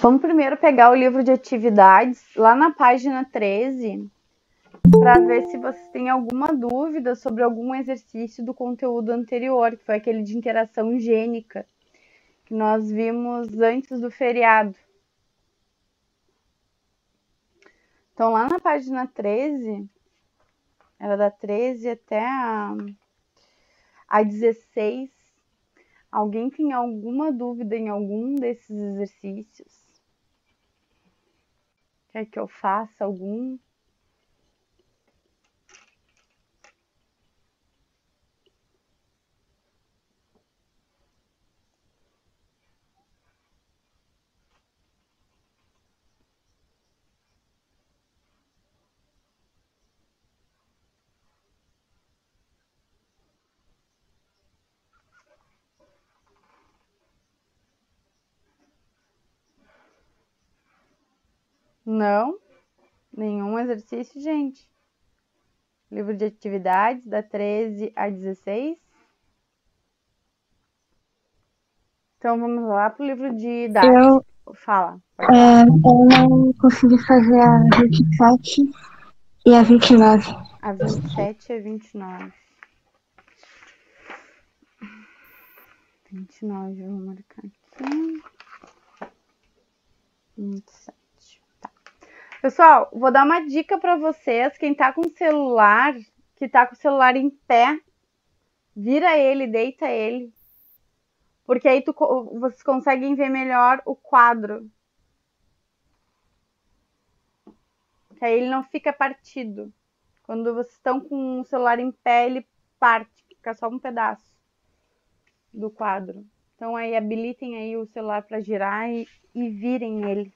Vamos primeiro pegar o livro de atividades, lá na página 13, para ver se vocês têm alguma dúvida sobre algum exercício do conteúdo anterior, que foi aquele de interação gênica, que nós vimos antes do feriado. Então, lá na página 13, era da 13 até a 16, alguém tem alguma dúvida em algum desses exercícios? Quer que eu faça algum? Não? Nenhum exercício, gente? Livro de atividades, da 13 a 16. Então, vamos lá para o livro de dados. Fala. Eu não consegui fazer a 27 e a 29. A 27 e a 29. 29, eu vou marcar aqui. 27. Tá. Pessoal, vou dar uma dica para vocês. Quem tá com o celular, que tá com o celular em pé, vira ele, deita ele. Porque aí vocês conseguem ver melhor o quadro. Que aí ele não fica partido. Quando vocês estão com o celular em pé, ele parte, fica só um pedaço do quadro. Então aí habilitem aí o celular para girar e virem ele,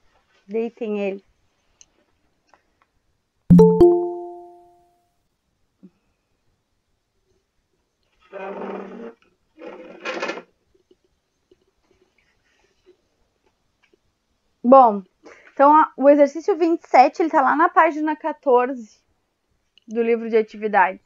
deitem ele. Bom, então o exercício 27, ele tá lá na página 14 do livro de atividades.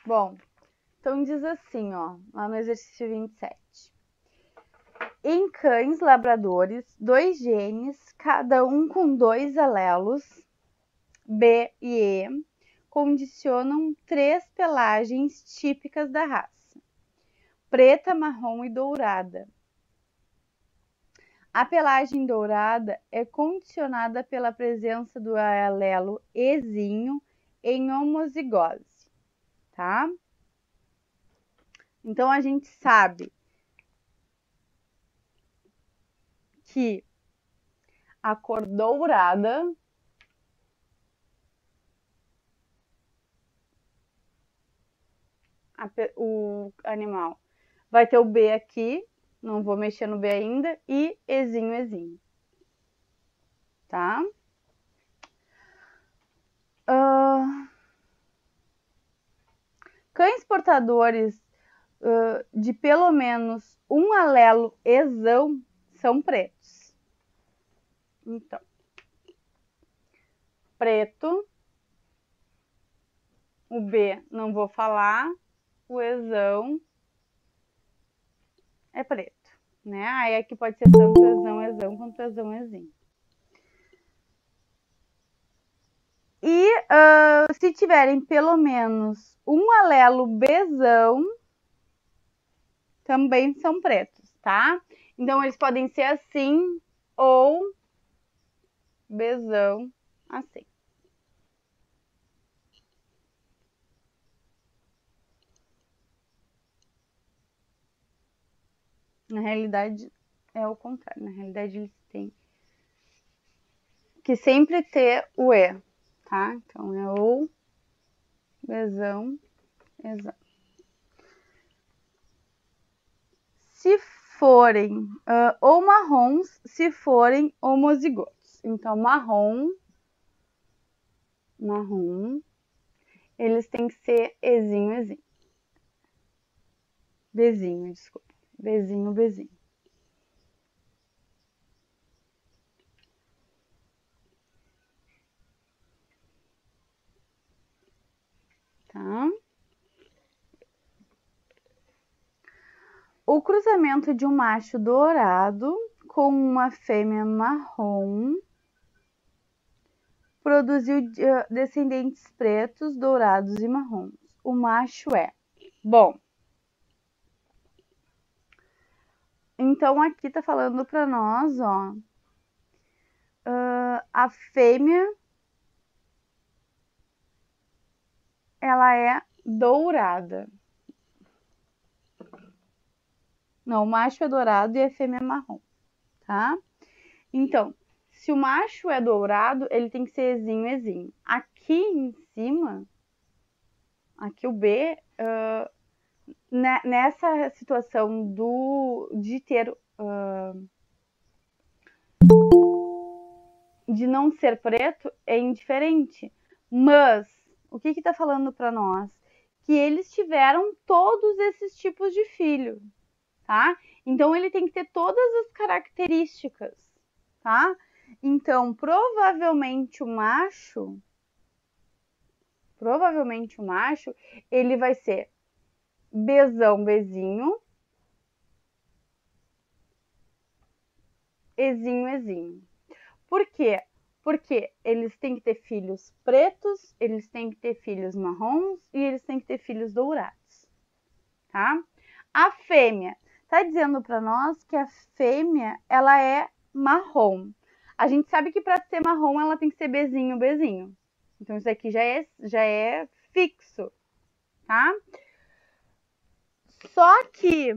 Bom, então diz assim, ó, lá no exercício 27. Em cães labradores, 2 genes, cada um com 2 alelos, B e E, condicionam 3 pelagens típicas da raça: preta, marrom e dourada. A pelagem dourada é condicionada pela presença do alelo Ezinho em homozigose, tá? Então, a gente sabe que a cor dourada o animal vai ter o B aqui, não vou mexer no B ainda, e Ezinho. Tá? Cães portadores de pelo menos um alelo Ezão são pretos. Então, preto, o B não vou falar, o Ezão é preto, né? Aí aqui pode ser tanto Ezão quanto Ezinho. E se tiverem pelo menos um alelo Bzão, também são pretos, tá? Então, eles podem ser assim ou Bzão assim. Na realidade, é o contrário. Na realidade, eles têm que sempre ter o E, tá? Então, é ou, Bzão, Ezão. Se forem ou marrons, se forem homozigotos. Então, marrom, eles têm que ser Ezinho. Bezinho, desculpa. Bezinho, bezinho. Tá? O cruzamento de um macho dourado com uma fêmea marrom produziu descendentes pretos, dourados e marrons. O macho é. Bom, então aqui tá falando para nós, ó, a fêmea, ela é dourada. Não, o macho é dourado e a fêmea é marrom, tá? Então, se o macho é dourado, ele tem que ser ezinho, ezinho. Aqui em cima, aqui o B, nessa situação de ter, de não ser preto, é indiferente. Mas, o que tá falando para nós? Que eles tiveram todos esses tipos de filho, tá? Então, ele tem que ter todas as características, tá? Então, provavelmente o macho, ele vai ser Bzão, Bzinho, Ezinho, Ezinho. Por quê? Porque eles têm que ter filhos pretos, eles têm que ter filhos marrons e eles têm que ter filhos dourados, tá? A fêmea tá dizendo para nós que a fêmea, ela é marrom. A gente sabe que para ser marrom ela tem que ser Bzinho, Bzinho. Então isso aqui já é fixo, tá? Só que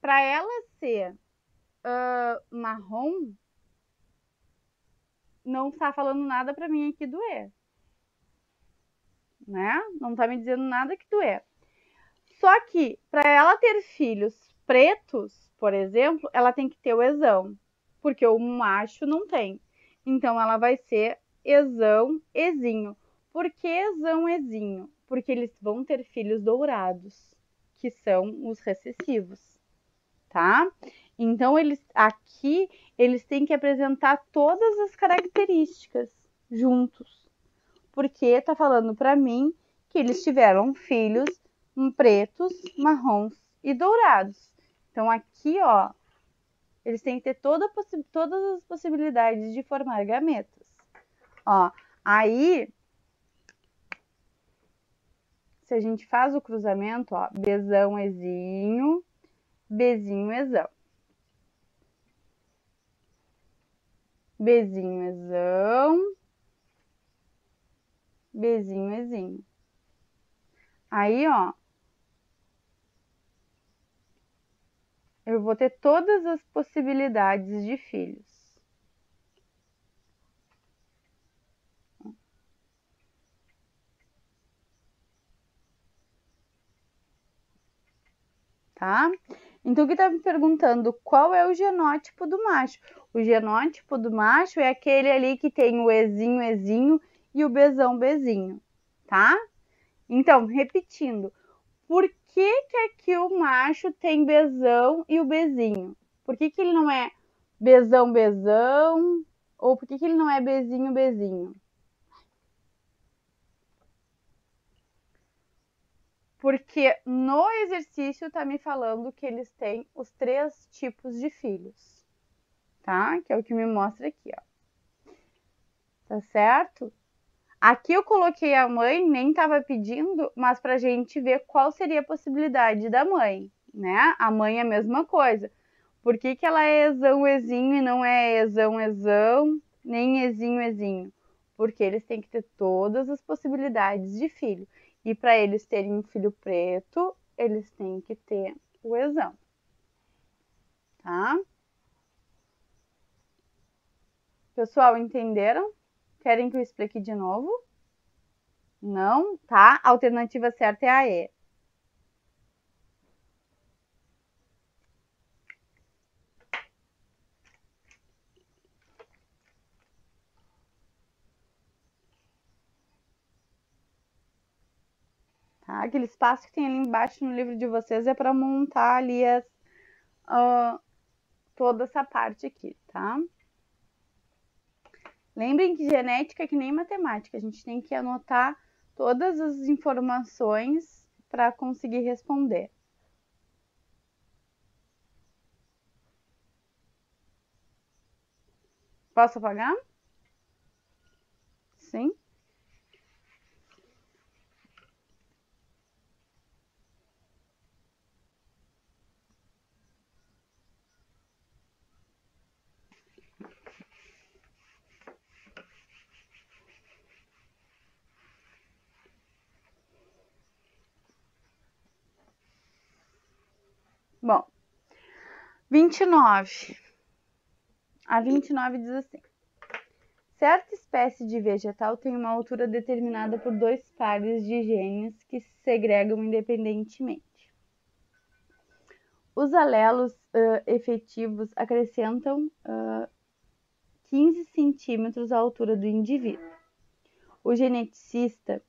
para ela ser marrom, não tá falando nada para mim aqui do E, né? Não tá me dizendo nada que do E. Só que para ela ter filhos pretos, por exemplo, ela tem que ter o Ezão, porque o macho não tem. Então ela vai ser Ezão, Ezinho. Por que Ezão, Ezinho? Porque eles vão ter filhos dourados, que são os recessivos, tá? Então aqui eles têm que apresentar todas as características juntos, porque tá falando para mim que eles tiveram filhos pretos, marrons e dourados. Então aqui, ó, eles têm que ter todas as possibilidades de formar gametas. Ó, aí, se a gente faz o cruzamento, ó, Bzão, Ezinho, Bzinho, Ezão. Bzinho, Ezão, Bzinho, Ezinho. Aí, ó, eu vou ter todas as possibilidades de filhos. Tá? Então, o que tá me perguntando, qual é o genótipo do macho? O genótipo do macho é aquele ali que tem o Ezinho, Ezinho e o Bzão, Bzinho, tá? Então, repetindo, por que aqui o macho tem Bzão e o Bzinho? Por que ele não é Bzão, Bzão? Ou por que ele não é Bzinho, Bzinho? Porque no exercício tá me falando que eles têm os 3 tipos de filhos, tá? Que é o que me mostra aqui, ó. Tá certo? Aqui eu coloquei a mãe, nem tava pedindo, mas pra gente ver qual seria a possibilidade da mãe, né? A mãe é a mesma coisa. Por que ela é Ezão, Ezinho e não é Ezão, Ezão, nem Ezinho, Ezinho? Porque eles têm que ter todas as possibilidades de filho. E para eles terem um filho preto, eles têm que ter o Ezão, tá? Pessoal, entenderam? Querem que eu explique de novo? Não? Tá? A alternativa certa é a E. tá? Aquele espaço que tem ali embaixo no livro de vocês é para montar ali toda essa parte aqui, tá? Lembrem que genética é que nem matemática, a gente tem que anotar todas as informações para conseguir responder. Posso apagar? Sim. Bom, 29. A 29 diz assim: certa espécie de vegetal tem uma altura determinada por dois pares de genes que se segregam independentemente. Os alelos efetivos acrescentam 15 centímetros à altura do indivíduo. O geneticista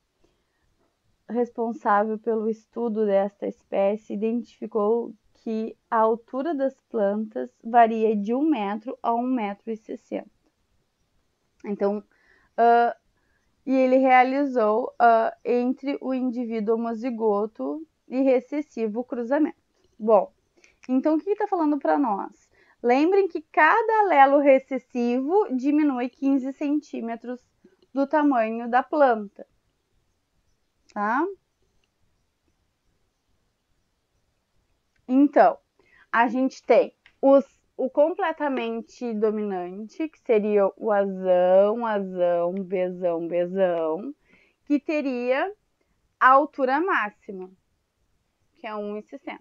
responsável pelo estudo desta espécie identificou que a altura das plantas varia de 1 metro a 1,60 m. Então, e ele realizou entre o indivíduo homozigoto e recessivo o cruzamento. Bom, então o que está falando para nós? Lembrem que cada alelo recessivo diminui 15 centímetros do tamanho da planta, tá? Então, a gente tem o completamente dominante, que seria o Azão, Azão, Bzão, Bzão, que teria a altura máxima, que é 1,60,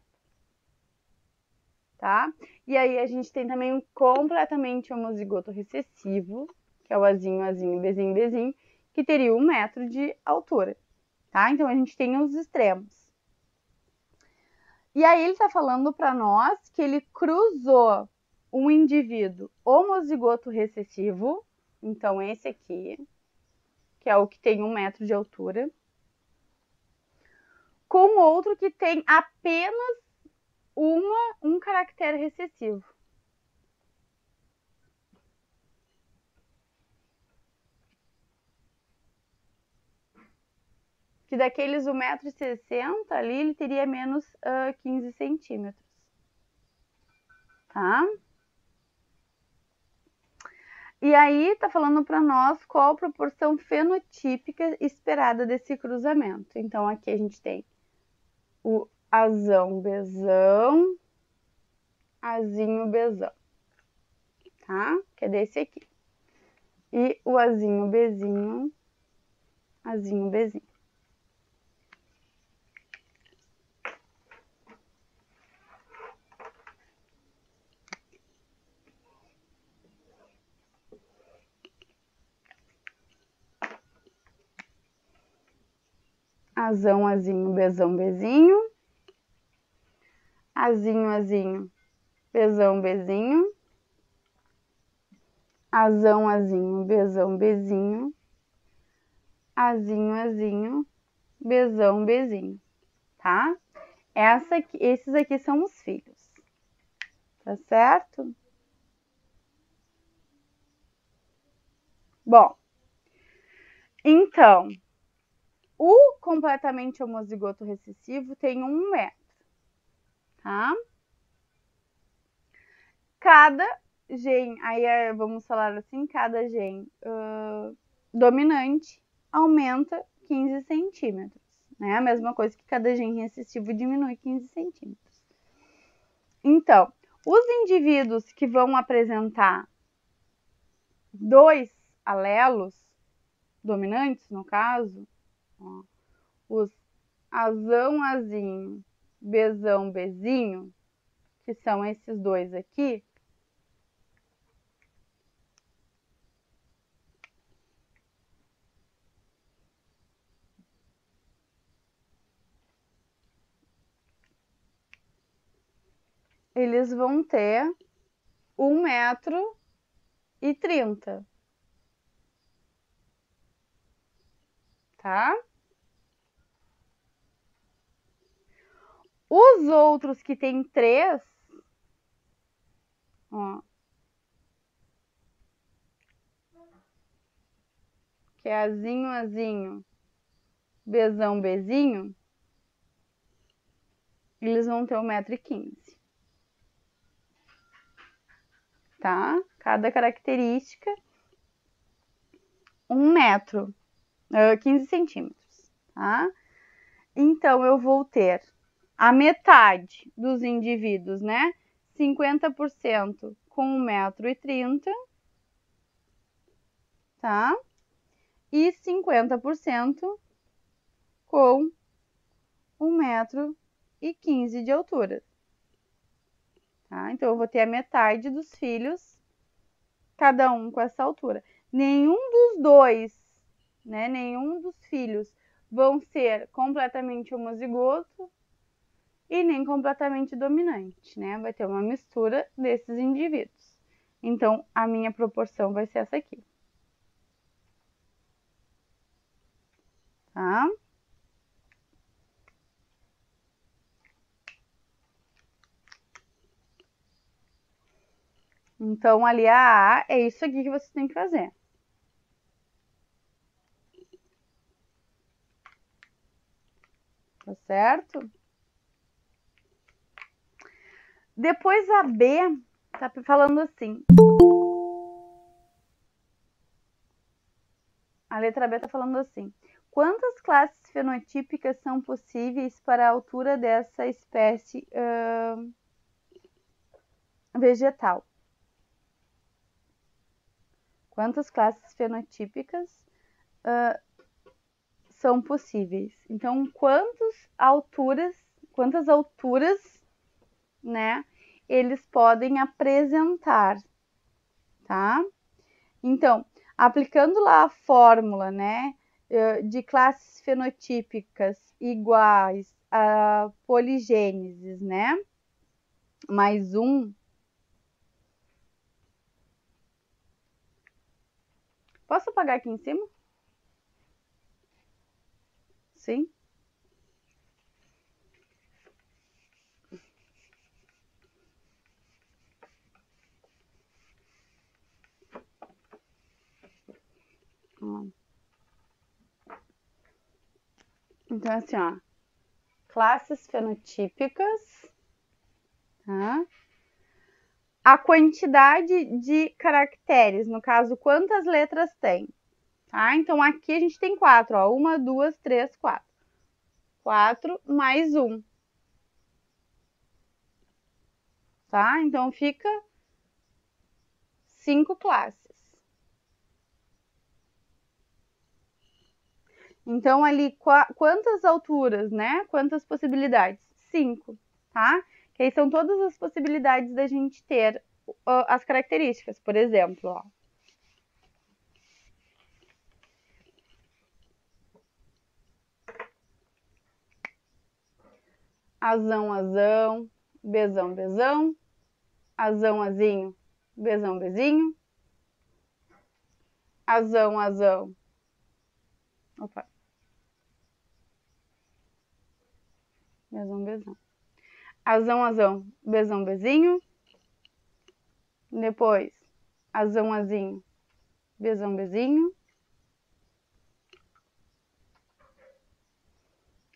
tá? E aí a gente tem também um completamente homozigoto recessivo, que é o Azinho, Azinho, Bzinho, Bzinho, que teria 1 metro de altura, tá? Então a gente tem os extremos. E aí ele está falando para nós que ele cruzou um indivíduo homozigoto recessivo, então esse aqui, que é o que tem 1 metro de altura, com outro que tem apenas um caractere recessivo. Que daqueles 1,60 m ali, ele teria menos 15 centímetros. Tá? E aí tá falando para nós qual a proporção fenotípica esperada desse cruzamento. Então aqui a gente tem o Azão, Bzão, Azinho, Bzão, tá? Que é desse aqui. E o Azinho, Bzinho, Azinho, Bzinho. Azão, Azinho, Bzão, Bzinho. Azinho, Azinho, Bzão, Bzinho. Azão, Azinho, Bzão, Bzinho. Azinho, Azinho, Bzão, Bzinho, tá? Esses aqui são os filhos, tá certo? Bom, então, o completamente homozigoto recessivo tem 1 metro, tá? Cada gene, aí vamos falar assim, cada gene dominante aumenta 15 centímetros, né? A mesma coisa que cada gene recessivo diminui 15 centímetros. Então, os indivíduos que vão apresentar 2 alelos dominantes, no caso, ó, os Azão, Azinho, Bzão, Bzinho, que são esses dois aqui, eles vão ter 1,30 m, tá? Os outros que tem 3, ó, que é Azinho, Azinho, Bzão, Bzinho, eles vão ter 1,15 m. Tá? Cada característica, 1 metro, 15 centímetros, tá? Então, eu vou ter a metade dos indivíduos, né? 50% com 1,30 m, tá? E 50% com 1,15 m de altura. Tá? Então, eu vou ter a metade dos filhos, cada um com essa altura. Nenhum dos dois, né? Nenhum dos filhos vão ser completamente homozigoto e nem completamente dominante, né? Vai ter uma mistura desses indivíduos. Então, a minha proporção vai ser essa aqui. Tá? Então, ali a A é isso aqui que você tem que fazer. Tá certo? Depois a B tá falando assim. A letra B tá falando assim. Quantas classes fenotípicas são possíveis para a altura dessa espécie vegetal? Quantas classes fenotípicas são possíveis? Então, quantas alturas, né, eles podem apresentar, tá? Então, aplicando lá a fórmula, né, de classes fenotípicas iguais a poligênesis, né, mais 1. Posso apagar aqui em cima? Sim. Então, assim, ó, classes fenotípicas, tá? A quantidade de caracteres, no caso, quantas letras tem, tá? Então, aqui a gente tem 4, ó, 1, 2, 3, 4. 4 mais 1, tá? Então, fica 5 classes. Então, ali, quantas alturas, né? Quantas possibilidades? 5, tá? Que aí são todas as possibilidades da gente ter as características. Por exemplo, ó. Azão, azão, bezão, bezão, azão, azinho, bezão, bezinho, azão, azão. Opa. Bezão, bezão. Azão, azão, bezão, bezinho. Depois, azão, azinho, bezão, bezinho.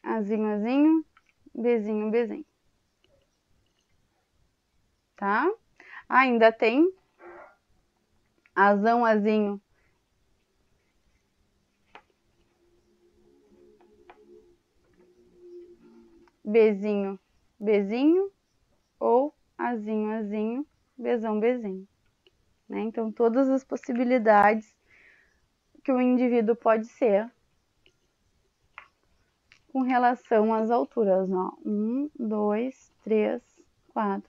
Azinho, azinho, bezinho, bezinho. Tá? Ainda tem azão, azinho, bezinho, bezinho, ou azinho, azinho, bezão, bezinho. Né? Então, todas as possibilidades que o indivíduo pode ser com relação às alturas, ó. 1, 2, 3, 4,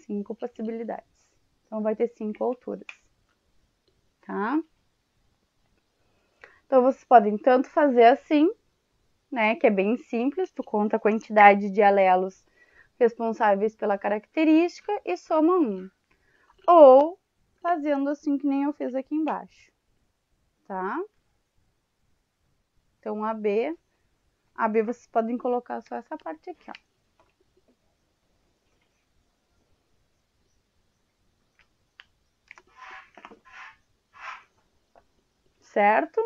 5 possibilidades. Então, vai ter 5 alturas, tá? Então, vocês podem tanto fazer assim, né, que é bem simples, tu conta a quantidade de alelos responsáveis pela característica e soma 1. Ou fazendo assim que nem eu fiz aqui embaixo, tá? Então, a B vocês podem colocar só essa parte aqui, ó. certo?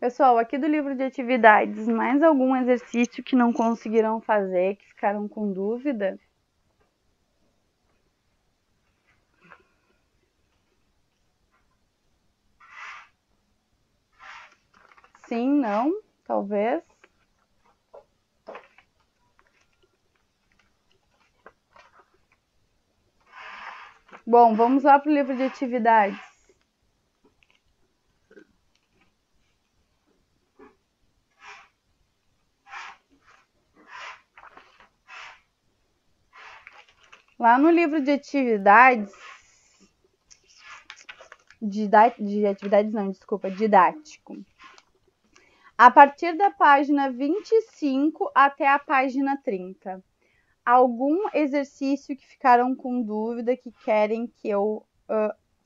Pessoal, aqui do livro de atividades, mais algum exercício que não conseguiram fazer, que ficaram com dúvida? Sim, não, talvez. Bom, vamos lá para o livro de atividades. Lá no livro de atividades, didático. A partir da página 25 até a página 30. Algum exercício que ficaram com dúvida que querem que eu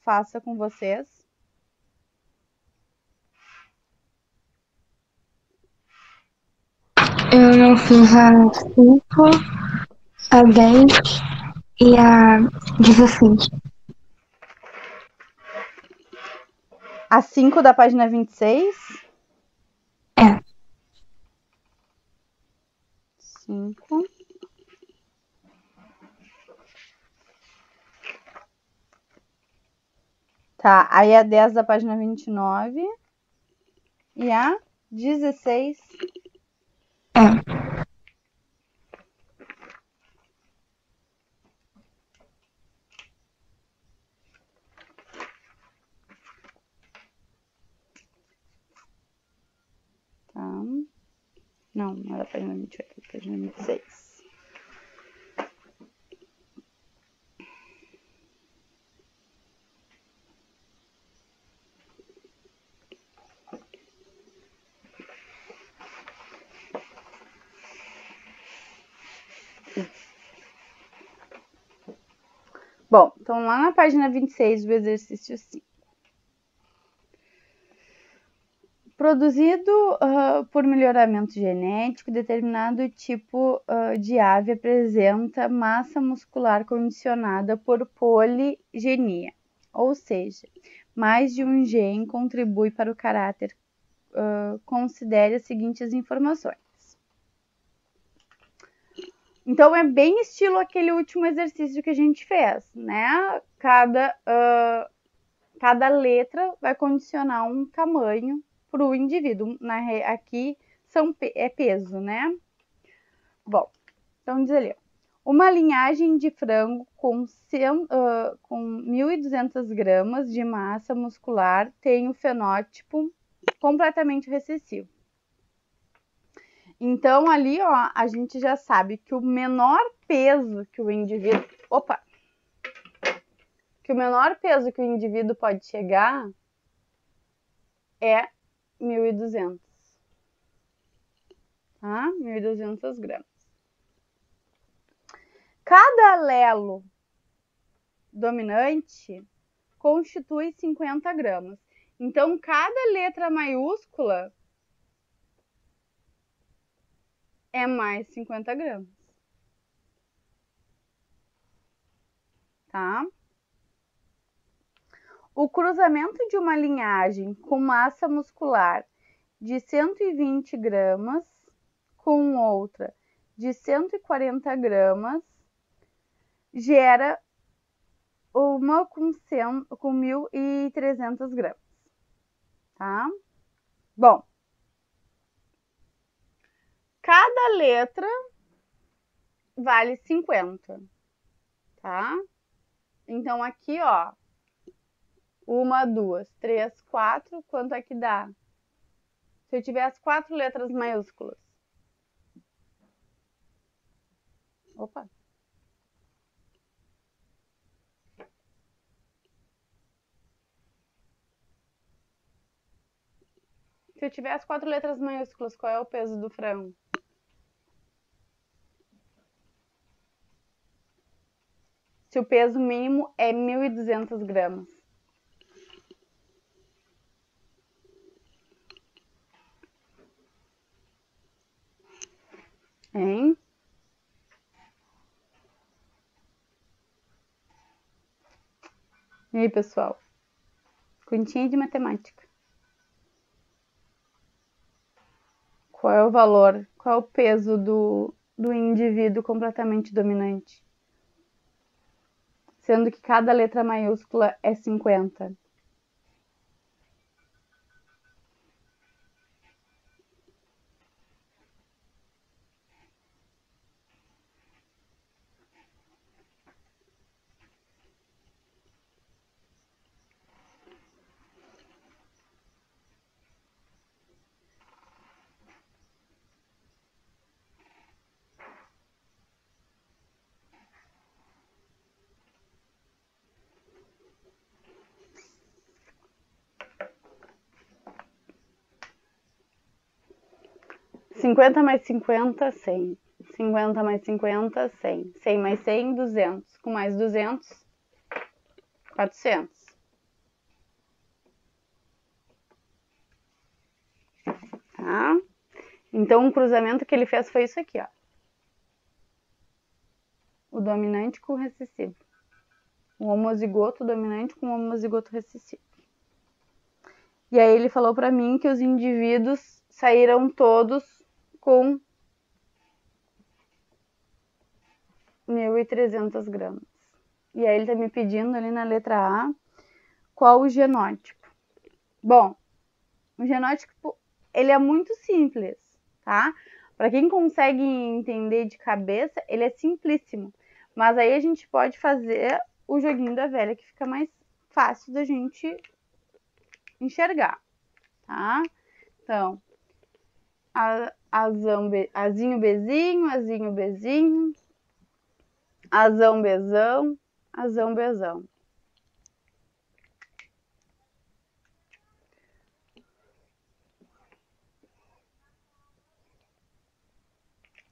faça com vocês? Eu não fiz a 5, a 10 e a 16. A 5 da página 26? É. 5. Tá, aí a 10 da página 29 e a 16. É. Tá. Não, não era a página 28, era a página 26. Bom, então lá na página 26 do exercício 5. Produzido por melhoramento genético, determinado tipo de ave apresenta massa muscular condicionada por poligenia, ou seja, mais de um gene contribui para o caráter. Considere as seguintes informações. Então, é bem estilo aquele último exercício que a gente fez, né? Cada letra vai condicionar um tamanho para o indivíduo. Aqui é peso, né? Bom, então diz ali. Uma linhagem de frango com 1.200 gramas de massa muscular tem o fenótipo completamente recessivo. Então, ali, ó, a gente já sabe que o menor peso que o indivíduo... Que o menor peso que o indivíduo pode chegar é 1.200. Tá? 1.200 gramas. Cada alelo dominante constitui 50 gramas. Então, cada letra maiúscula é mais 50 gramas. Tá? O cruzamento de uma linhagem com massa muscular de 120 gramas com outra de 140 gramas gera uma com 1.300 gramas. Tá? Bom, cada letra vale 50, tá? Então, aqui, ó, 1, 2, 3, 4, quanto é que dá? Se eu tiver as 4 letras maiúsculas. Opa! Se eu tiver as 4 letras maiúsculas, qual é o peso do frango? Se o peso mínimo é 1.200 gramas. E aí, pessoal? Continha de matemática. Qual é o valor? Qual é o peso do indivíduo completamente dominante? Sendo que cada letra maiúscula é 50. Cinquenta mais 50, 100. 50 mais 50, 100. 100 mais 100, 200. Com mais 200, 400. Tá? Então, o cruzamento que ele fez foi isso aqui, ó. O dominante com o recessivo. O homozigoto dominante com o homozigoto recessivo. E aí ele falou para mim que os indivíduos saíram todos com 1.300 gramas. E aí ele tá me pedindo ali na letra A qual o genótipo. Bom, o genótipo, ele é muito simples, tá? Para quem consegue entender de cabeça, ele é simplíssimo. Mas aí a gente pode fazer o joguinho da velha, que fica mais fácil da gente enxergar, tá? Então, azinho, bezinho, azinho, bezinho, azão, bezão, azão, bezão.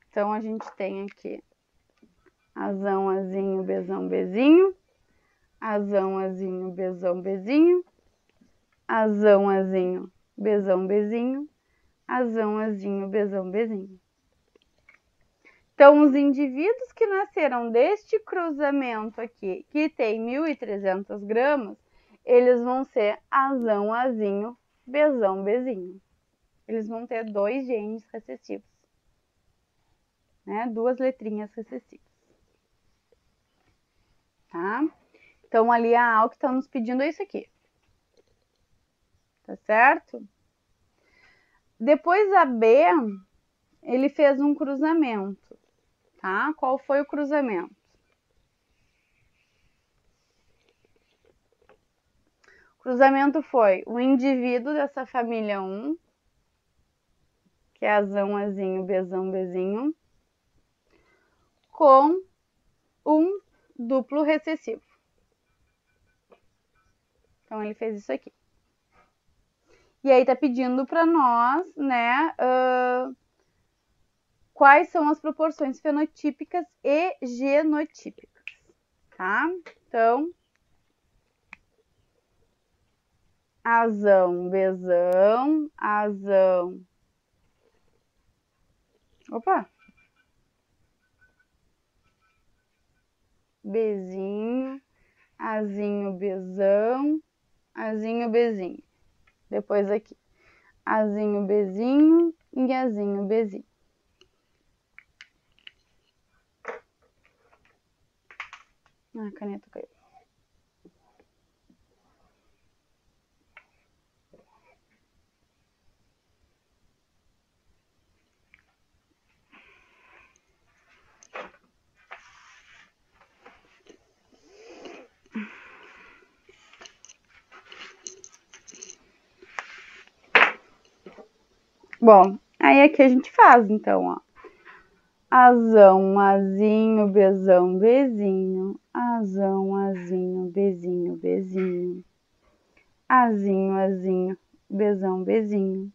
Então, a gente tem aqui azão, azinho, bezão, bezinho, azão, azinho, bezão, bezinho, azão, azinho, bezão, bezinho, azão, azinho, bezão, bezinho. Então, os indivíduos que nasceram deste cruzamento aqui, que tem 1.300 gramas, eles vão ser azão, azinho, bezão, bezinho. Eles vão ter 2 genes recessivos, né? 2 letrinhas recessivas. Tá? Então, ali a A que está nos pedindo é isso aqui. Tá certo? Depois a B, ele fez um cruzamento, tá? Qual foi o cruzamento? O cruzamento foi o indivíduo dessa família 1, que é azão, azinho, bezão, bezinho, com um duplo recessivo. Então, ele fez isso aqui. E aí tá pedindo para nós, né, quais são as proporções fenotípicas e genotípicas, tá? Então, azão, bezão, azão. Opa! Bezinho, azinho, bezão, azinho, bezinho. Depois aqui, azinho, bezinho e azinho, bezinho. Ah, a caneta caiu. Bom, aí aqui a gente faz, então, ó. Azão, azinho, bezão, bezinho. Azão, azinho, bezinho, bezinho. Azinho, azinho, bezão, bezinho.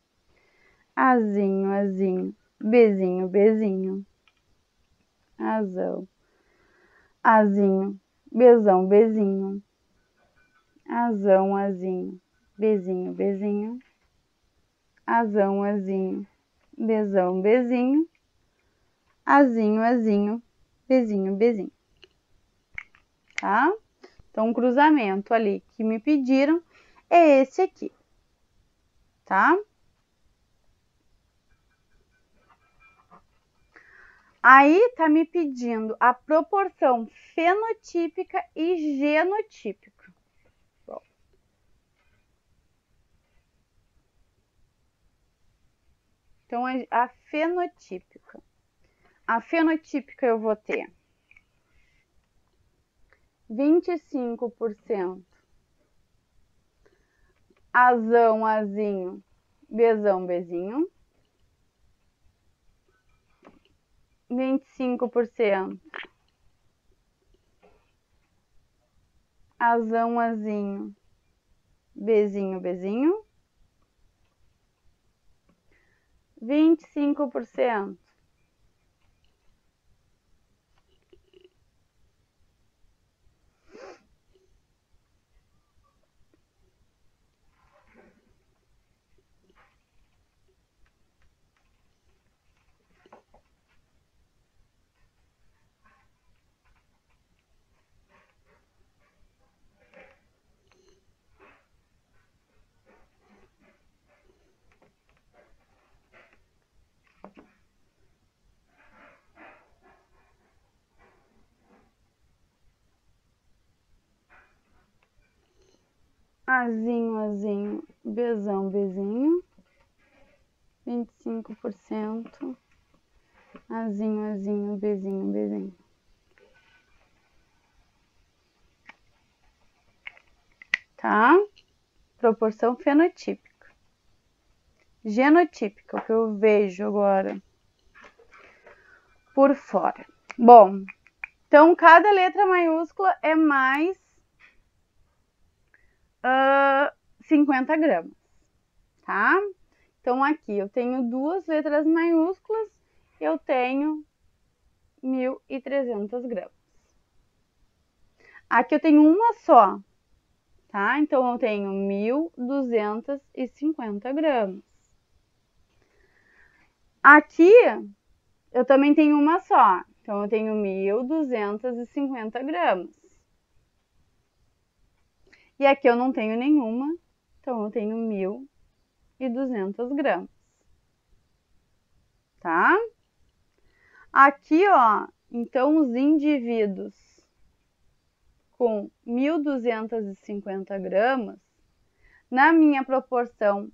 Azinho, azinho, bezinho, bezinho. Azão, azinho, bezão, bezinho. Azão, azinho, bezinho, bezinho. Azão, azinho, bezão, bezinho. Azinho, azinho, bezinho, bezinho. Tá? Então, o cruzamento ali que me pediram é esse aqui, tá? Aí tá me pedindo a proporção fenotípica e genotípica. Bom. Então, a fenotípica. A fenotípica eu vou ter 25% Azão, Azinho, Bzão, Bzinho. 25% Azão, Azinho, Bzinho, Bzinho. 25% Azinho, Azinho, Bzão, Bzinho. 25% Azinho, Azinho, Bzinho, Bzinho. Tá? Proporção fenotípica. Genotípica, o que eu vejo agora por fora. Bom, então cada letra maiúscula é mais 50 gramas, tá? Então, aqui eu tenho duas letras maiúsculas, eu tenho 1.300 gramas. Aqui eu tenho uma só, tá? Então, eu tenho 1.250 gramas. Aqui, eu também tenho uma só, então eu tenho 1.250 gramas. E aqui eu não tenho nenhuma, então eu tenho 1.200 gramas. Tá? Aqui, ó, então os indivíduos com 1.250 gramas, na minha proporção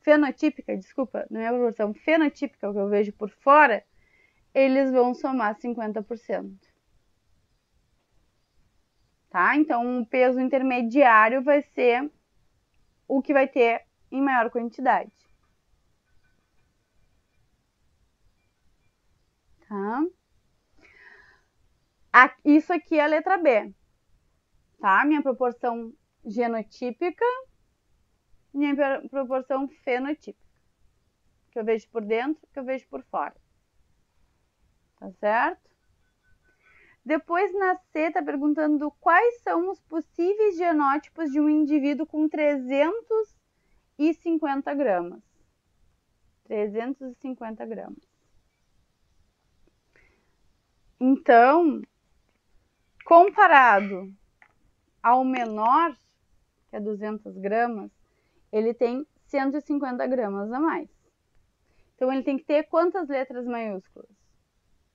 fenotípica, desculpa, na minha proporção fenotípica, o que eu vejo por fora, eles vão somar 50%. Tá? Então, o peso intermediário vai ser o que vai ter em maior quantidade. Tá? Isso aqui é a letra B. Tá? Minha proporção genotípica, minha proporção fenotípica. Que eu vejo por dentro, que eu vejo por fora. Tá certo? Depois, na C, tá perguntando quais são os possíveis genótipos de um indivíduo com 350 gramas. 350 gramas. Então, comparado ao menor, que é 200 gramas, ele tem 150 gramas a mais. Então, ele tem que ter quantas letras maiúsculas?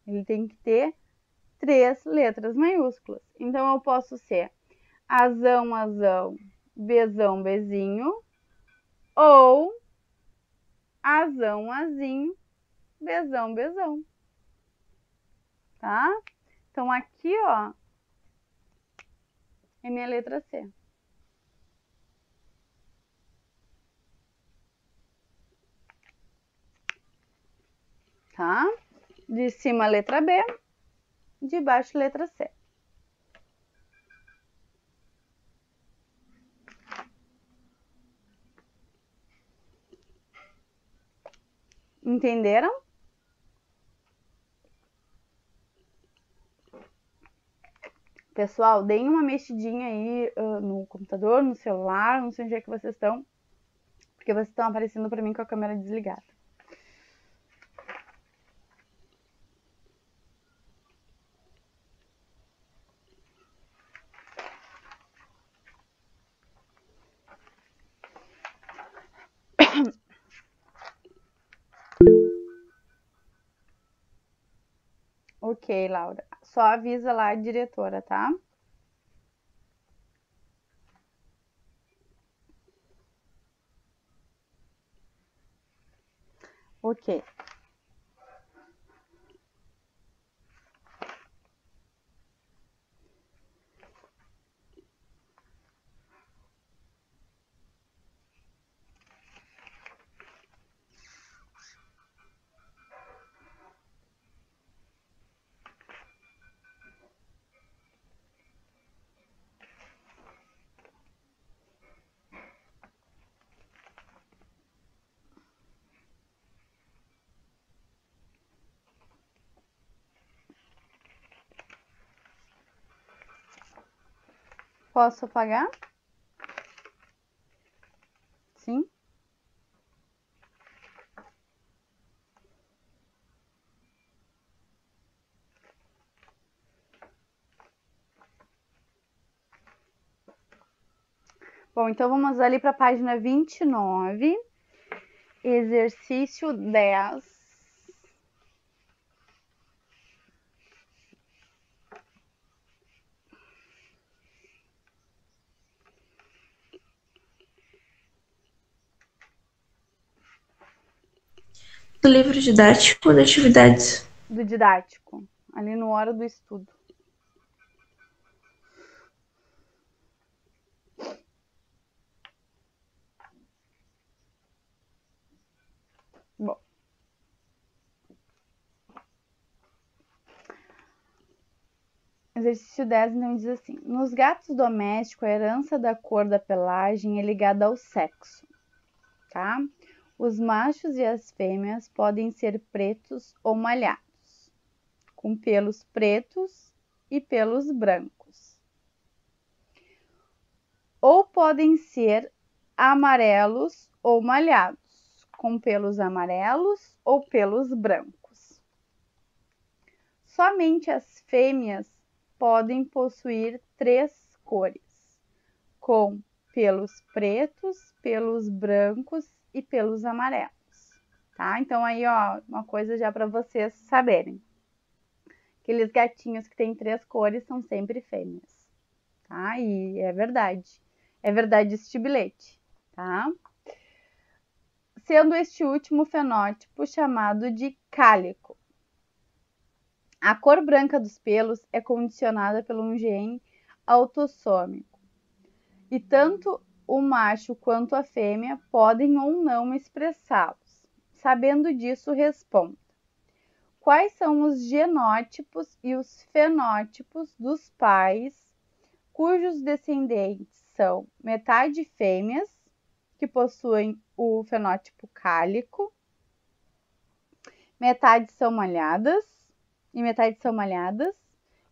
Ele tem que ter 3 letras maiúsculas. Então, eu posso ser Azão, Azão, Bzão, Bzinho, ou Azão, Azinho, Bzão, Bzão. Tá? Então, aqui, ó, é minha letra C. Tá? De cima, letra B, de baixo, letra C. Entenderam? Pessoal, deem uma mexidinha aí no computador, no celular, não sei onde é que vocês estão, porque vocês estão aparecendo para mim com a câmera desligada. Ok, Laura. Só avisa lá a diretora, tá? Ok. Posso apagar? Sim? Bom, então vamos ali para a página 29, exercício 10. Do livro didático de atividades. Do didático, ali no hora do estudo. Bom. Exercício 10 então diz assim: nos gatos domésticos, a herança da cor da pelagem é ligada ao sexo, tá? Os machos e as fêmeas podem ser pretos ou malhados, com pelos pretos e pelos brancos. Ou podem ser amarelos ou malhados, com pelos amarelos ou pelos brancos. Somente as fêmeas podem possuir 3 cores, com pelos pretos, pelos brancos e pelos amarelos, tá? Então aí, ó, uma coisa já para vocês saberem. Aqueles gatinhos que têm 3 cores são sempre fêmeas, tá? E é verdade. É verdade este bilhete, tá? Sendo este último fenótipo chamado de cálico. A cor branca dos pelos é condicionada por um gene autossômico, e tanto o macho quanto a fêmea podem ou não expressá-los. Sabendo disso, responda: quais são os genótipos e os fenótipos dos pais cujos descendentes são metade fêmeas, que possuem o fenótipo cálico, metade são malhadas e metade são malhadas.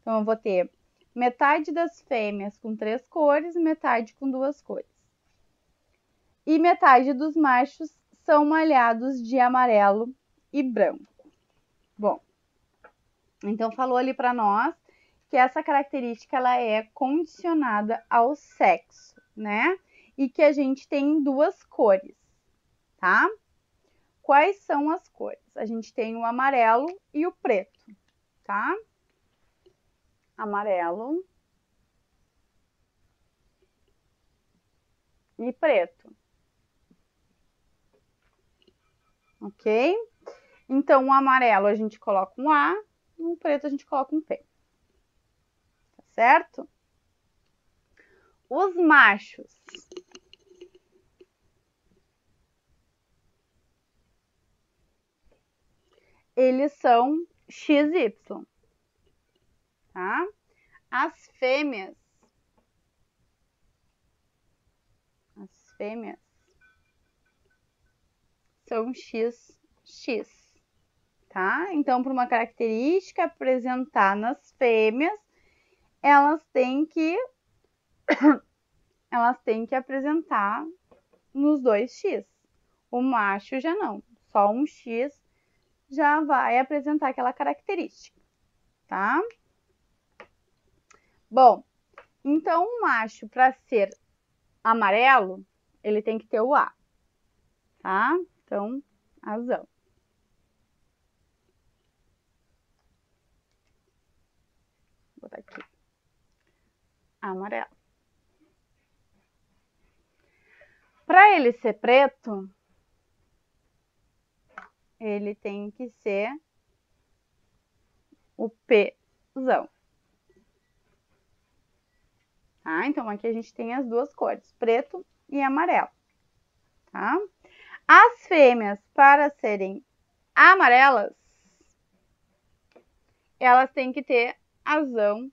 Então, eu vou ter metade das fêmeas com 3 cores, metade com 2 cores. E metade dos machos são malhados de amarelo e branco. Bom, então falou ali para nós que essa característica ela é condicionada ao sexo, né? E que a gente tem 2 cores, tá? Quais são as cores? A gente tem o amarelo e o preto, tá? Amarelo e preto. Ok? Então, o amarelo a gente coloca um A, no preto a gente coloca um P. Tá certo? Os machos. Eles são XY, tá? As fêmeas são XX, tá? Então, por uma característica apresentar nas fêmeas, elas têm que apresentar nos 2X. O macho já não, só um X já vai apresentar aquela característica, tá? Bom, então o macho, para ser amarelo, ele tem que ter o A, tá? Então, azul. botar aqui. Amarelo. Para ele ser preto, ele tem que ser o Pzão. Tá? Então, aqui a gente tem as duas cores, preto e amarelo. Tá? As fêmeas, para serem amarelas, elas têm que ter azão.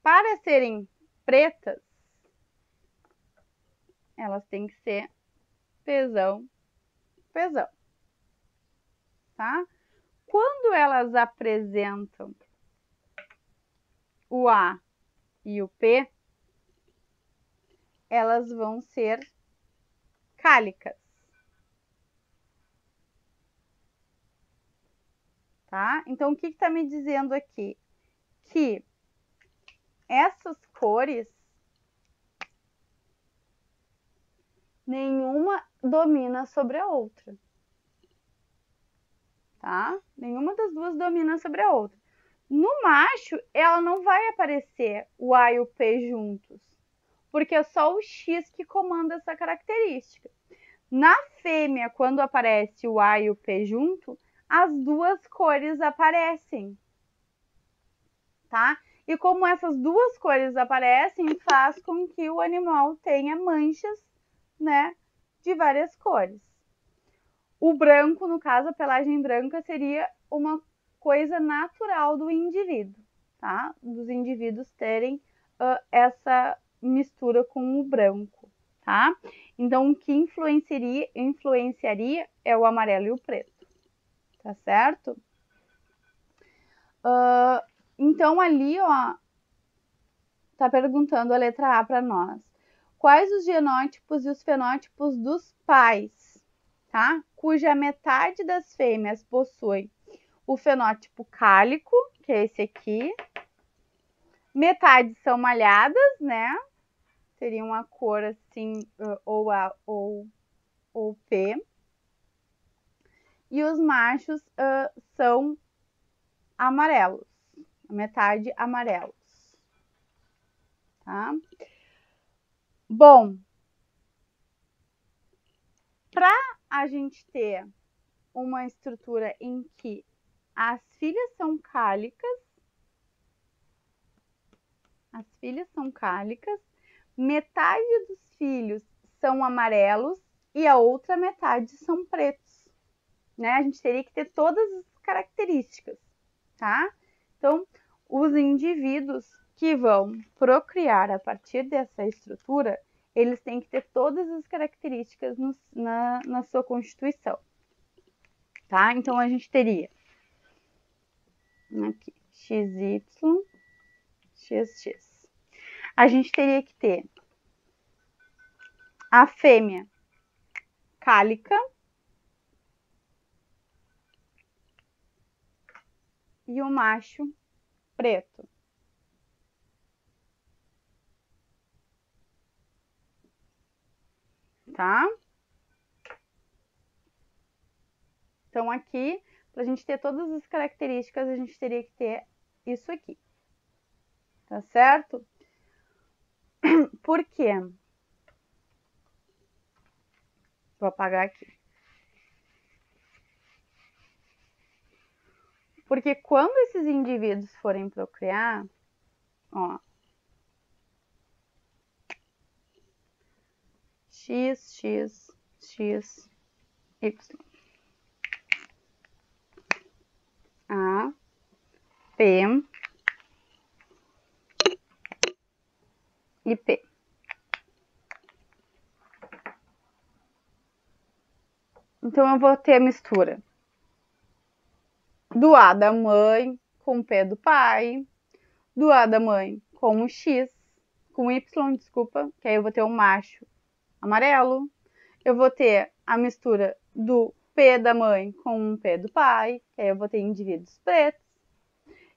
Para serem pretas, elas têm que ser Pzão. Tá? Quando elas apresentam o A e o P, elas vão ser cálicas. Tá? Então, o que está me dizendo aqui? Que essas cores, nenhuma domina sobre a outra. Tá? Nenhuma das duas domina sobre a outra. No macho, ela não vai aparecer o A e o P juntos, porque é só o X que comanda essa característica. Na fêmea, quando aparece o A e o P junto, as duas cores aparecem, tá? E como essas duas cores aparecem, faz com que o animal tenha manchas, né, de várias cores. O branco, no caso, a pelagem branca, seria uma coisa natural do indivíduo, tá? Dos indivíduos terem essa mistura com o branco, tá? Então, o que influenciaria é o amarelo e o preto, tá certo? Então, ali, ó, tá perguntando a letra A para nós. Quais os genótipos e os fenótipos dos pais, tá? Cuja metade das fêmeas possui o fenótipo cálico, que é esse aqui. Metade são malhadas, né? Seria uma cor assim, ou A ou P. E os machos são amarelos, metade amarelos. Tá? Bom, para a gente ter uma estrutura em que as filhas são cálicas, metade dos filhos são amarelos e a outra metade são pretos, né? A gente teria que ter todas as características, tá? Então, os indivíduos que vão procriar a partir dessa estrutura, eles têm que ter todas as características na sua constituição, tá? Então, a gente teria aqui, XY, XX. A gente teria que ter a fêmea cálica e o macho preto. Tá? Então, aqui, para a gente ter todas as características, a gente teria que ter isso aqui. Tá certo? Por quê? Vou apagar aqui. Porque quando esses indivíduos forem procriar, ó, X, X, X, Y. A, P e P. Então, eu vou ter a mistura do A da mãe com o P do pai, do A da mãe com o X, com o Y, desculpa, que aí eu vou ter o macho amarelo. Eu vou ter a mistura do P da mãe com o P do pai, que aí eu vou ter indivíduos pretos.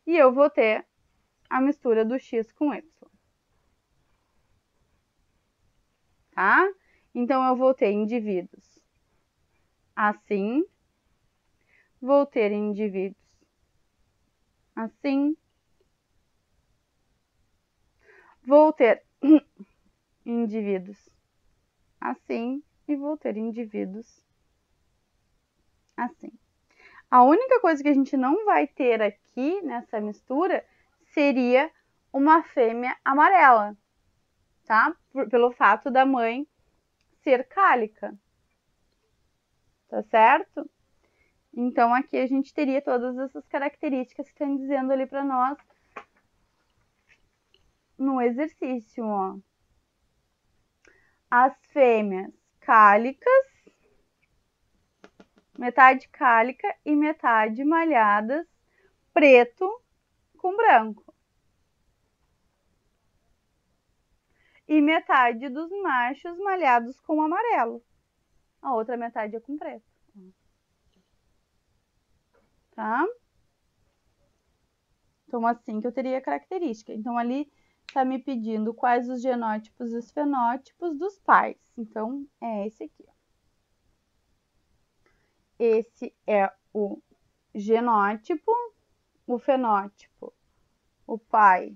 E eu vou ter a mistura do X com Y. Tá? Então, eu vou ter indivíduos assim, vou ter indivíduos assim. Vou ter indivíduos assim e vou ter indivíduos assim. A única coisa que a gente não vai ter aqui nessa mistura seria uma fêmea amarela, tá? Pelo fato da mãe ser cálica, tá certo? Então aqui a gente teria todas essas características que estão dizendo ali para nós no exercício, ó. As fêmeas cálicas, metade cálica e metade malhadas, preto com branco. E metade dos machos malhados com amarelo. A outra metade é com preto. Tá? Então, assim que eu teria a característica. Então, ali está me pedindo quais os genótipos e os fenótipos dos pais. Então, é esse aqui. Ó. Esse é o genótipo, o fenótipo, o pai.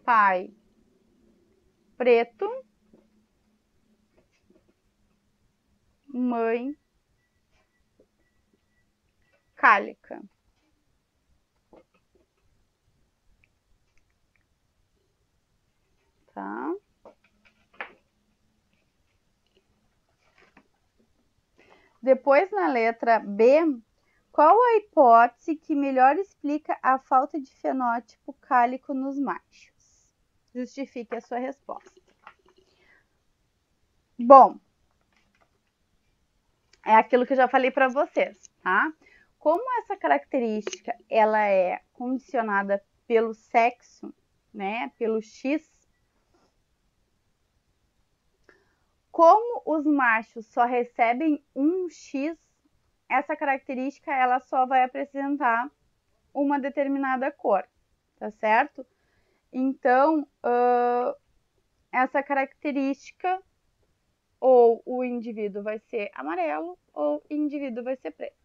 Pai preto, mãe cálica. Tá? Depois, na letra B, qual a hipótese que melhor explica a falta de fenótipo cálico nos machos? Justifique a sua resposta. Bom, é aquilo que eu já falei para vocês, tá? Como essa característica ela é condicionada pelo sexo, né, pelo X, como os machos só recebem um X, essa característica ela só vai apresentar uma determinada cor, tá certo? Então, essa característica, ou o indivíduo vai ser amarelo, ou o indivíduo vai ser preto.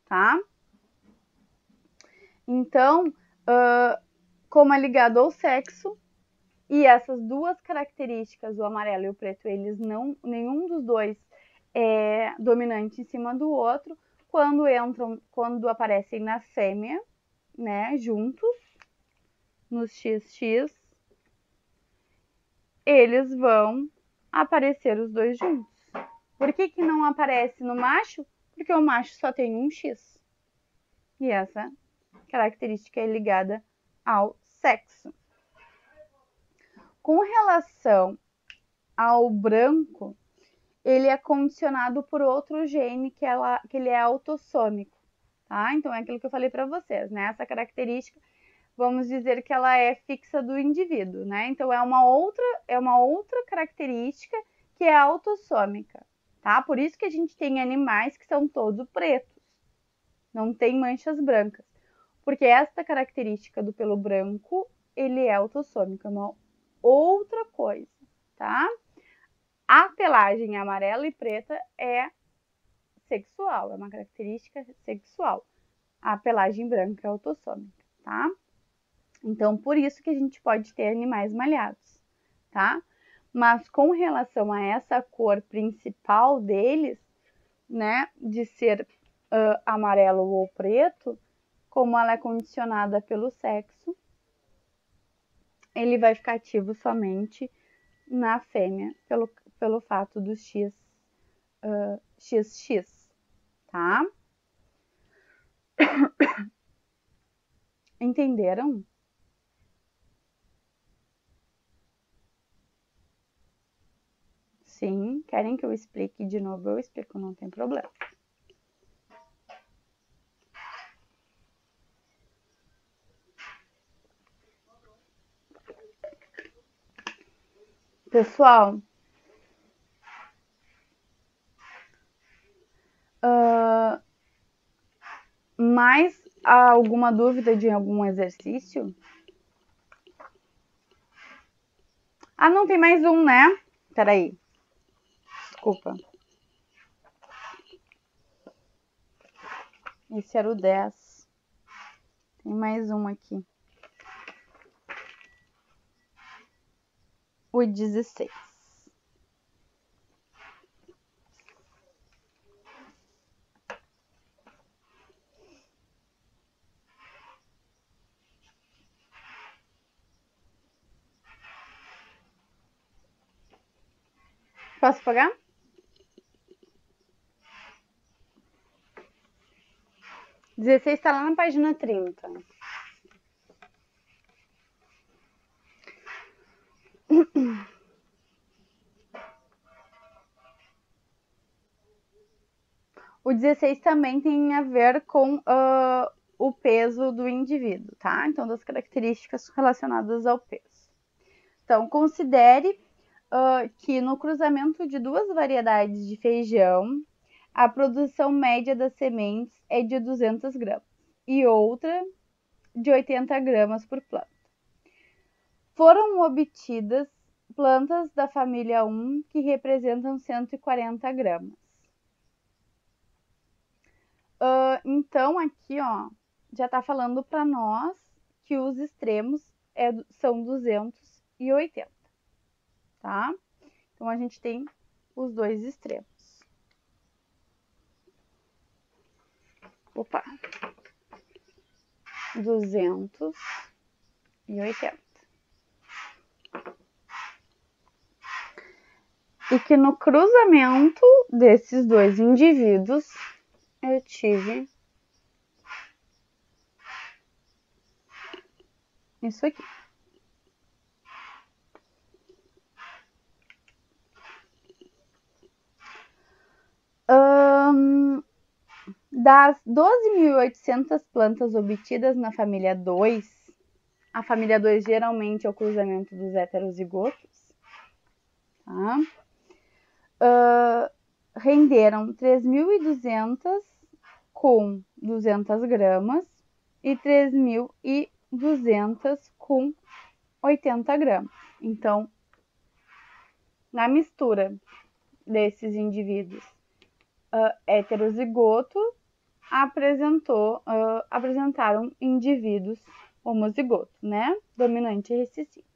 Tá? Então, como é ligado ao sexo, e essas duas características, o amarelo e o preto, eles não, nenhum dos dois é dominante em cima do outro, quando aparecem na fêmea, né, juntos, nos XX, eles vão aparecer os dois juntos. Por que que não aparece no macho? Porque o macho só tem um X. E essa característica é ligada ao sexo. Com relação ao branco, ele é condicionado por outro gene que ele é autossômico, tá? Então é aquilo que eu falei para vocês, né? Essa característica, vamos dizer que ela é fixa do indivíduo, né? Então é uma outra característica que é autossômica, tá? Por isso que a gente tem animais que são todos pretos, não tem manchas brancas, porque esta característica do pelo branco, ele é autossômico, é uma outra coisa, tá? A pelagem amarela e preta é sexual, é uma característica sexual. A pelagem branca é autossômica, tá? Então, por isso que a gente pode ter animais malhados, tá? Mas com relação a essa cor principal deles, né, de ser amarelo ou preto, como ela é condicionada pelo sexo, ele vai ficar ativo somente na fêmea, pelo fato do XX, tá? Entenderam? Sim, querem que eu explique de novo? Eu explico, não tem problema. Pessoal, mais alguma dúvida de algum exercício? Ah, não, tem mais um, né? Peraí. Desculpa. Esse era o 10. Tem mais um aqui. O 16. Posso pagar? Dezesseis está lá na página 30. O 16 também tem a ver com o peso do indivíduo, tá? Então, das características relacionadas ao peso. Então, considere que no cruzamento de duas variedades de feijão, a produção média das sementes é de 200 gramas e outra de 80 gramas por planta. Foram obtidas plantas da família 1 que representam 140 gramas. Então, aqui, ó, já está falando para nós que os extremos são 280, tá? Então, a gente tem os dois extremos. Opa! 280. E que no cruzamento desses dois indivíduos, eu tive isso aqui. Das 12.800 plantas obtidas na família 2, a família 2 geralmente é o cruzamento dos heterozigotos, tá? Renderam 3.200 com 200 gramas e 3.200 com 80 gramas. Então, na mistura desses indivíduos heterozigoto, apresentaram indivíduos homozigotos, né? Dominante e recessivo.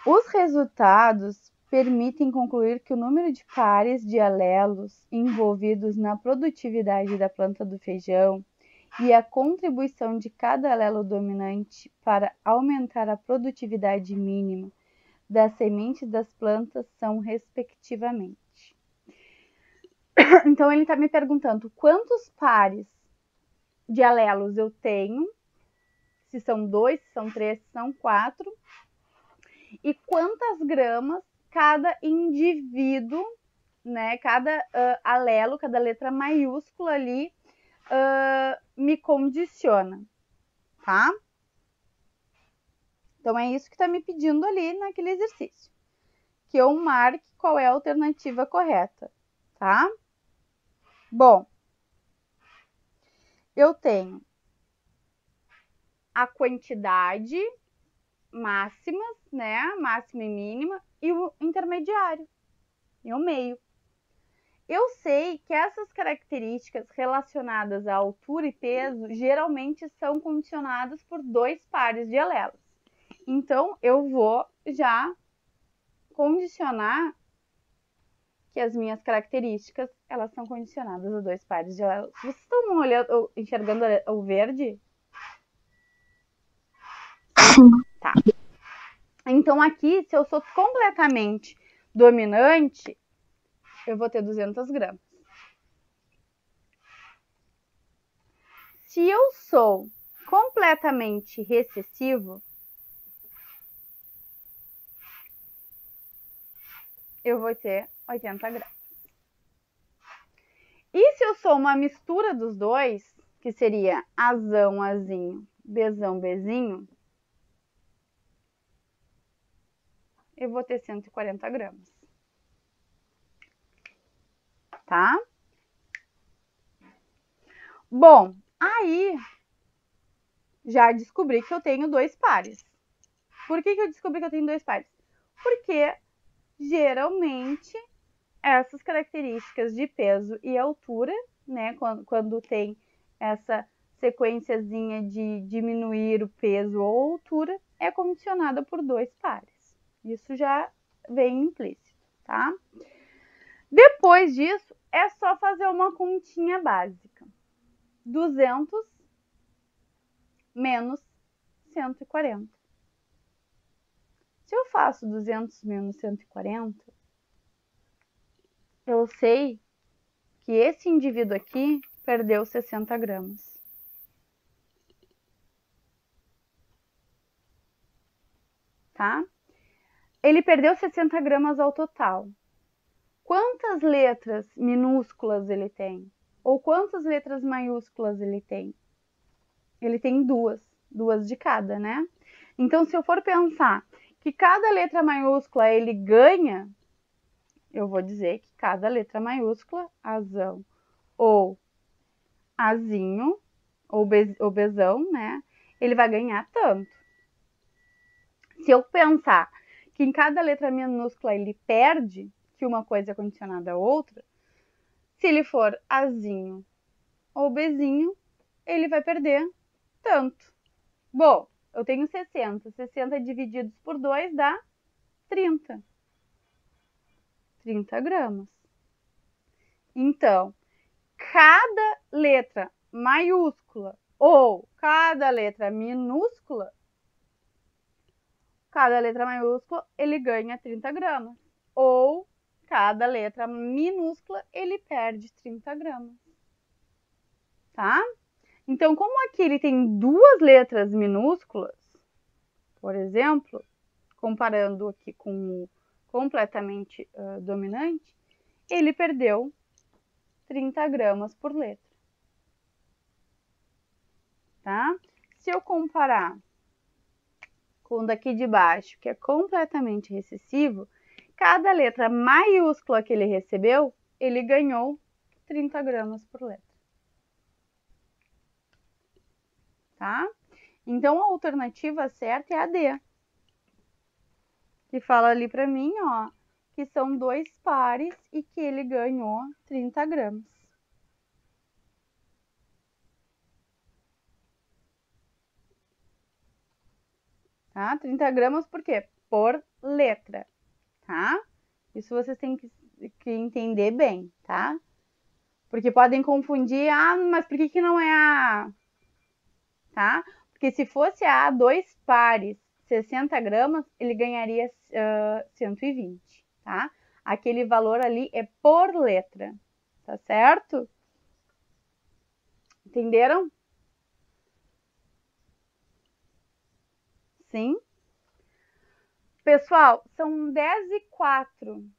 Os resultados permitem concluir que o número de pares de alelos envolvidos na produtividade da planta do feijão e a contribuição de cada alelo dominante para aumentar a produtividade mínima das sementes das plantas são respectivamente. Então, ele está me perguntando quantos pares de alelos eu tenho, se são 2, se são 3, se são 4, e quantas gramas cada indivíduo, né, cada alelo, cada letra maiúscula ali me condiciona, tá? Então, é isso que está me pedindo ali naquele exercício. Que eu marque qual é a alternativa correta, tá? Bom, eu tenho a quantidade máximas, né? Máxima e mínima, e o intermediário, e o meio. Eu sei que essas características relacionadas à altura e peso geralmente são condicionadas por 2 pares de alelos. Então, eu vou já condicionar que as minhas características, elas são condicionadas a 2 pares de alelos. Vocês estão olhando, enxergando o verde? Sim. Tá. Então, aqui, se eu sou completamente dominante, eu vou ter 200 gramas. Se eu sou completamente recessivo, eu vou ter 80 gramas. E se eu sou uma mistura dos dois, que seria Azão, Azinho, Bezão, Bezinho, eu vou ter 140 gramas. Tá? Bom, aí já descobri que eu tenho 2 pares. Por que eu descobri que eu tenho 2 pares? Porque, geralmente, essas características de peso e altura, né, quando tem essa sequenciazinha de diminuir o peso ou altura, é condicionada por 2 pares. Isso já vem implícito, tá? Depois disso, é só fazer uma continha básica. 200 menos 140. Se eu faço 200 menos 140, eu sei que esse indivíduo aqui perdeu 60 gramas. Tá? Ele perdeu 60 gramas ao total. Quantas letras minúsculas ele tem? Ou quantas letras maiúsculas ele tem? Ele tem duas de cada, né? Então, se eu for pensar que cada letra maiúscula ele ganha, eu vou dizer que cada letra maiúscula, azão ou azinho, ou bezão, né? Ele vai ganhar tanto. Se eu pensar que em cada letra minúscula ele perde, que uma coisa é condicionada à outra, se ele for azinho ou bezinho, ele vai perder tanto. Bom, eu tenho 60. 60 divididos por 2 dá 30. 30 gramas. Então, cada letra maiúscula ou cada letra minúscula, cada letra maiúscula ele ganha 30 gramas. Ou cada letra minúscula ele perde 30 gramas. Tá? Então, como aqui ele tem 2 letras minúsculas, por exemplo, comparando aqui com o completamente dominante, ele perdeu 30 gramas por letra. Tá? Se eu comparar com o daqui de baixo, que é completamente recessivo, cada letra maiúscula que ele recebeu, ele ganhou 30 gramas por letra. Tá? Então, a alternativa certa é a D. Que fala ali para mim, ó, que são 2 pares e que ele ganhou 30 gramas. Tá? 30 gramas por quê? Por letra, tá? Isso vocês têm que entender bem, tá? Porque podem confundir, mas por que não é a... Tá? Porque se fosse a 2 pares, 60 gramas, ele ganharia 120, tá? Aquele valor ali é por letra, tá certo? Entenderam? Sim? Pessoal, são 10h04.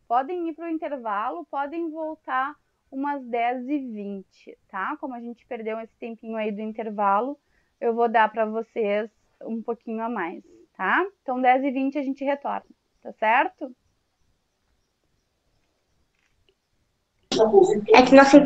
Podem ir para o intervalo, podem voltar umas 10h20, tá? Como a gente perdeu esse tempinho aí do intervalo, eu vou dar para vocês um pouquinho a mais, tá? Então, 10h20 a gente retorna, tá certo? É que nossa